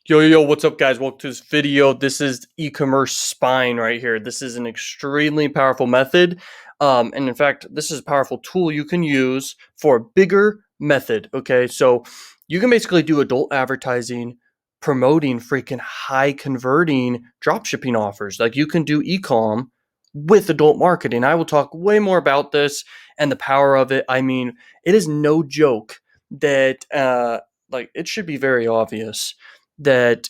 Yo, what's up, guys? Welcome to this video. This is e-commerce spine right here. This is an extremely powerful method. And in fact, this is a powerful tool you can use for a bigger method. Okay, so you can basically do adult advertising, promoting freaking high converting dropshipping offers. Like you can do ecom with adult marketing. I will talk way more about this and the power of it. I mean, it is no joke that like it should be very obvious that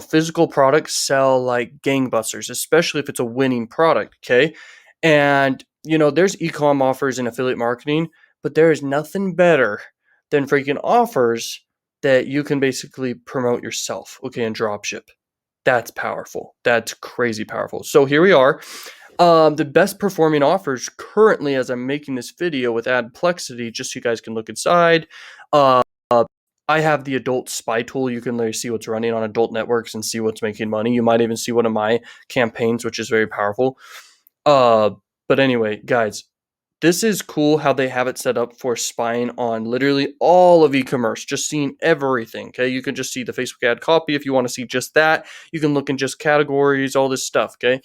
physical products sell like gangbusters, especially if it's a winning product. Okay, and there's ecom offers in affiliate marketing, but there is nothing better than freaking offers that you can basically promote yourself. Okay, and dropship. That's powerful. That's crazy powerful. So here we are. The best performing offers currently, as I'm making this video with Adplexity, just so you guys can look inside. Uh, I have the adult spy tool. You can literally see what's running on adult networks and see what's making money. You might even see one of my campaigns, which is very powerful. Uh, but anyway, guys, this is cool how they have it set up for spying on literally all of e-commerce, just seeing everything. Okay, you can just see the Facebook ad copy if you want to see just that. You can look in just categories, all this stuff. Okay,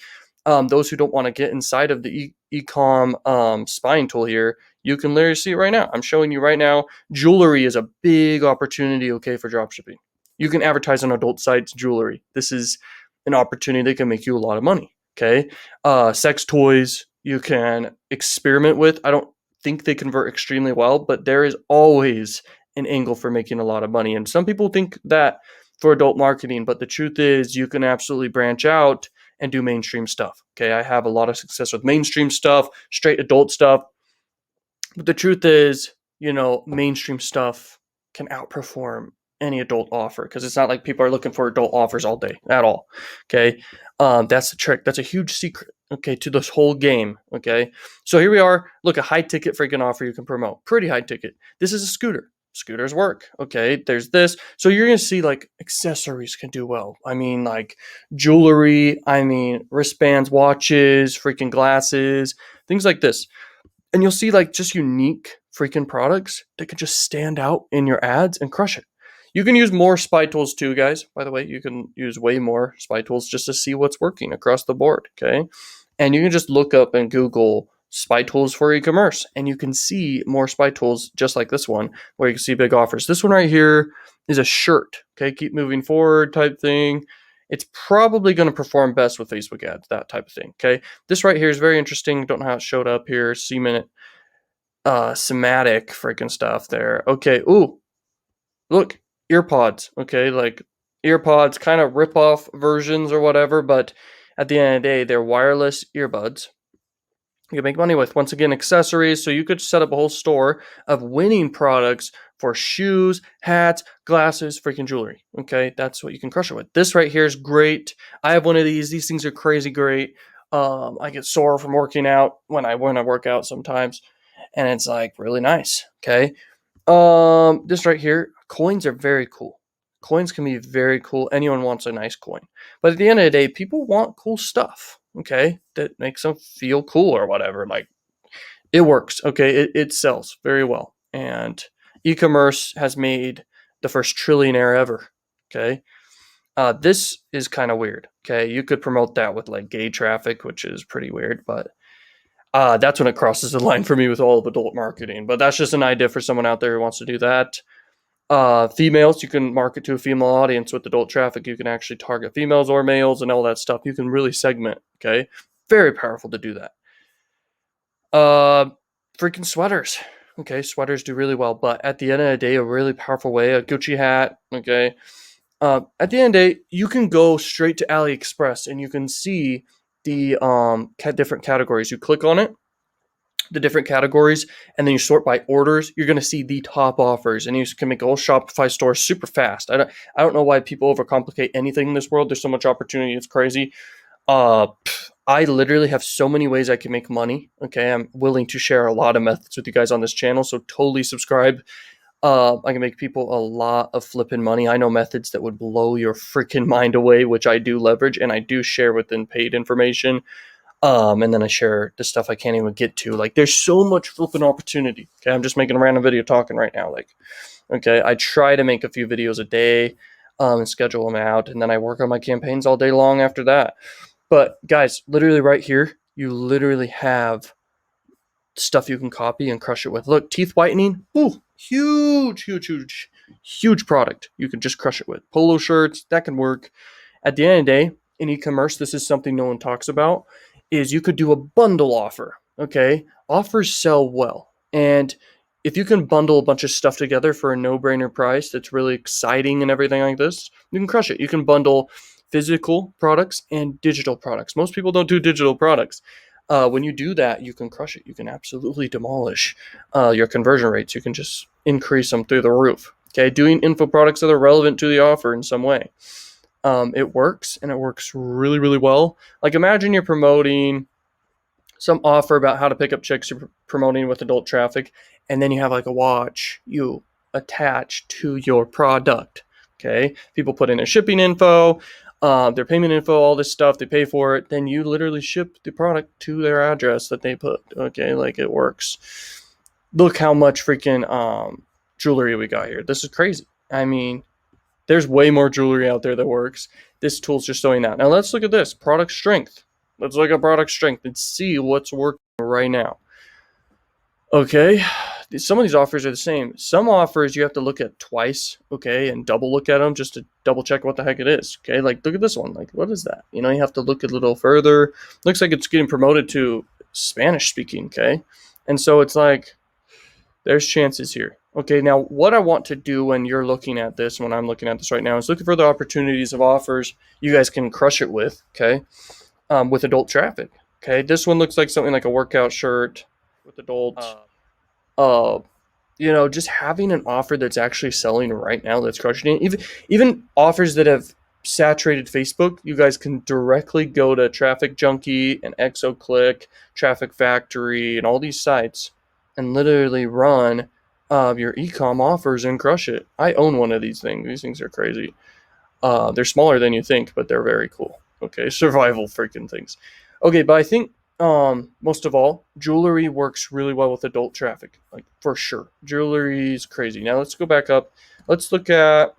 those who don't want to get inside of the ecom spying tool here, you can literally see it right now. I'm showing you right now. Jewelry is a big opportunity, okay, for dropshipping. You can advertise on adult sites jewelry. This is an opportunity that can make you a lot of money, okay? Sex toys you can experiment with. I don't think they convert extremely well, but there is always an angle for making a lot of money. And some people think that for adult marketing, but the truth is you can absolutely branch out and do mainstream stuff. Okay, I have a lot of success with mainstream stuff, straight adult stuff. But the truth is, mainstream stuff can outperform any adult offer because it's not like people are looking for adult offers all day at all. Okay, that's the trick. That's a huge secret. Okay, to this whole game. Okay, so here we are. Look, a high ticket freaking offer you can promote. Pretty high ticket. This is a scooter. Scooters work. Okay, there's this. So you're gonna see like accessories can do well. I mean, like jewelry. I mean, wristbands, watches, freaking glasses, things like this. And you'll see like just unique freaking products that can just stand out in your ads and crush it. You can use more spy tools too, guys. By the way, you can use way more spy tools just to see what's working across the board. Okay. And you can just look up and Google spy tools for e-commerce and you can see more spy tools just like this one where you can see big offers. This one right here is a shirt. Okay. Keep moving forward type thing. It's probably going to perform best with Facebook ads, that type of thing. Okay. This right here is very interesting. Don't know how it showed up here. Semantic freaking stuff there. Okay. Ooh, look, earpods. Okay. Like earpods, kind of rip off versions or whatever, but at the end of the day, they're wireless earbuds. You can make money with, once again, accessories. So you could set up a whole store of winning products for shoes, hats, glasses, freaking jewelry. Okay, that's what you can crush it with. This right here is great. I have one of these. These things are crazy great. I get sore from working out when I work out sometimes, and it's like really nice. Okay, this right here, coins are very cool. Coins can be very cool. Anyone wants a nice coin. But at the end of the day, people want cool stuff, okay? That makes them feel cool or whatever. Like it works, okay? It sells very well. And e-commerce has made the first trillionaire ever, okay? This is kind of weird, okay? You could promote that with like gay traffic, which is pretty weird, but that's when it crosses the line for me with all of adult marketing. But that's just an idea for someone out there who wants to do that. Females, you can market to a female audience with adult traffic. You can actually target females or males and all that stuff. You can really segment. Okay, very powerful to do that. Freaking sweaters. Okay, sweaters do really well, but at the end of the day, a really powerful way. A Gucci hat. Okay. At the end of the day, you can go straight to AliExpress and you can see the different categories. You click on it, the different categories, and then you sort by orders. You're going to see the top offers, and you can make a whole Shopify store super fast. I don't know why people overcomplicate anything in this world. There's so much opportunity. It's crazy. I literally have so many ways I can make money. Okay, I'm willing to share a lot of methods with you guys on this channel, so totally subscribe. I can make people a lot of flipping money. I know methods that would blow your freaking mind away, which I do leverage and I do share within paid information. And then I share the stuff I can't even get to. Like, there's so much flipping opportunity. Okay, I'm just making a random video talking right now. Like, okay, I try to make a few videos a day. and schedule them out. And then I work on my campaigns all day long after that. But guys, literally right here, you literally have stuff you can copy and crush it with. Look, teeth whitening, ooh, huge product. You can just crush it with. Polo shirts, that can work. At the end of the day, in e-commerce, this is something no one talks about, is you could do a bundle offer, okay? Offers sell well. And if you can bundle a bunch of stuff together for a no-brainer price that's really exciting and everything like this, you can crush it. You can bundle physical products and digital products. Most people don't do digital products. When you do that, you can crush it. You can absolutely demolish your conversion rates. You can just increase them through the roof. Okay, doing info products that are relevant to the offer in some way. It works, and it works really, really well. Like imagine you're promoting some offer about how to pick up chicks you're promoting with adult traffic, and then you have like a watch you attach to your product. Okay, people put in their shipping info, their payment info, all this stuff, they pay for it, then you literally ship the product to their address that they put. Okay, like it works. Look how much freaking jewelry we got here. This is crazy. I mean, there's way more jewelry out there that works. This tool's just showing that. Now let's look at this product strength. Let's look at product strength and see what's working right now. Okay, some of these offers are the same. Some offers you have to look at twice, okay, and double look at them just to double check what the heck it is. Okay, like look at this one. Like, what is that? You know, you have to look a little further. Looks like it's getting promoted to Spanish speaking, okay? And so it's like, there's chances here. Okay, now what I want to do when you're looking at this, when I'm looking at this right now, is looking for the opportunities of offers you guys can crush it with, okay, with adult traffic. Okay, this one looks like something like a workout shirt with adult. Just having an offer that's actually selling right now that's crushing it. Even offers that have saturated Facebook, you guys can directly go to Traffic Junkie and ExoClick, Traffic Factory, and all these sites and literally run your ecom offers and crush it. I own one of these things. These things are crazy. They're smaller than you think, but they're very cool. Okay, survival freaking things. Okay, but I think most of all, jewelry works really well with adult traffic, like for sure. Jewelry is crazy. Now let's go back up. Let's look at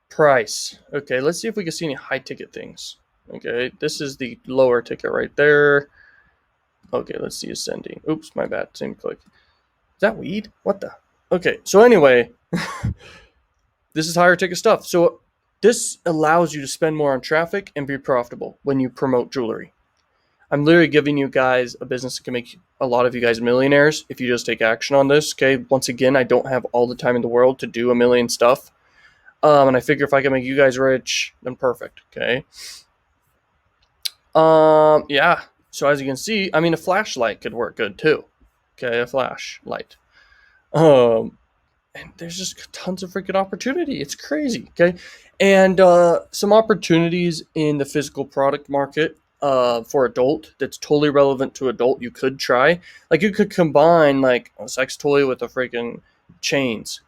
price. Okay, let's see if we can see any high ticket things. Okay, this is the lower ticket right there. Okay, let's see ascending. Oops, my bad. Same click. Is that weed? What the? Okay, so anyway, this is higher ticket stuff. So this allows you to spend more on traffic and be profitable when you promote jewelry. I'm literally giving you guys a business that can make a lot of you guys millionaires if you just take action on this. Okay, once again, I don't have all the time in the world to do a million stuff. And I figure if I can make you guys rich, then perfect. Okay. Yeah. So as you can see, I mean, a flashlight could work good too. Okay, a flashlight. And there's just tons of freaking opportunity. It's crazy. Okay, and some opportunities in the physical product market for adult that's totally relevant to adult. You could try, like, you could combine like a sex toy with a freaking chains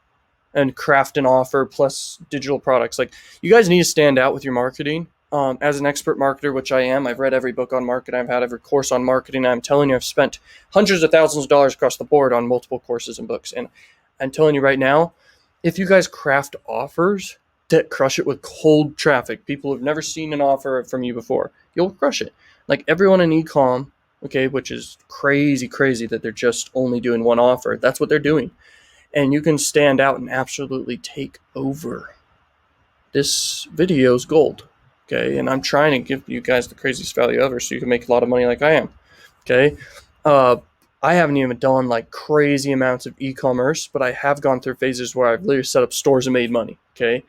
and craft an offer plus digital products. Like, you guys need to stand out with your marketing. As an expert marketer, which I am, I've read every book on marketing. I've had every course on marketing. I'm telling you, I've spent hundreds of thousands of dollars across the board on multiple courses and books. And I'm telling you right now, if you guys craft offers that crush it with cold traffic, people who've never seen an offer from you before, you'll crush it. Like everyone in ecom, okay, which is crazy that they're just only doing one offer. That's what they're doing. And you can stand out and absolutely take over. This video's gold. Okay, and I'm trying to give you guys the craziest value ever so you can make a lot of money like I am. Okay, I haven't even done like crazy amounts of e-commerce, but I have gone through phases where I've literally set up stores and made money. Okay,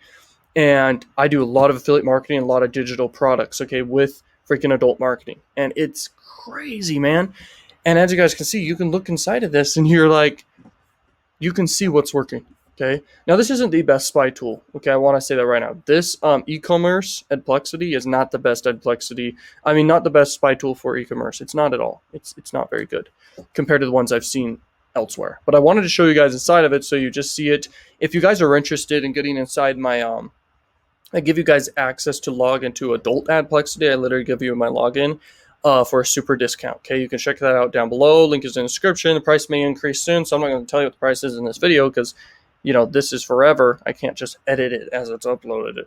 and I do a lot of affiliate marketing, a lot of digital products. Okay, with freaking adult marketing, and it's crazy, man. And as you guys can see, you can look inside of this, and you're like, you can see what's working. Okay. Now this isn't the best spy tool. Okay, I want to say that right now. This e-commerce Adplexity is not the best Adplexity. I mean, not the best spy tool for e-commerce. It's not at all. It's not very good compared to the ones I've seen elsewhere. But I wanted to show you guys inside of it so you just see it. If you guys are interested in getting inside my I give you guys access to log into adult Adplexity. I literally give you my login for a super discount. Okay, you can check that out down below. Link is in the description. The price may increase soon, so I'm not going to tell you what the price is in this video because this is forever. I can't just edit it as it's uploaded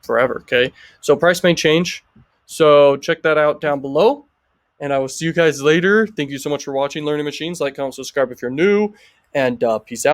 forever. Okay. So price may change. So check that out down below. And I will see you guys later. Thank you so much for watching Learning Machines. Like, comment, subscribe if you're new. And peace out.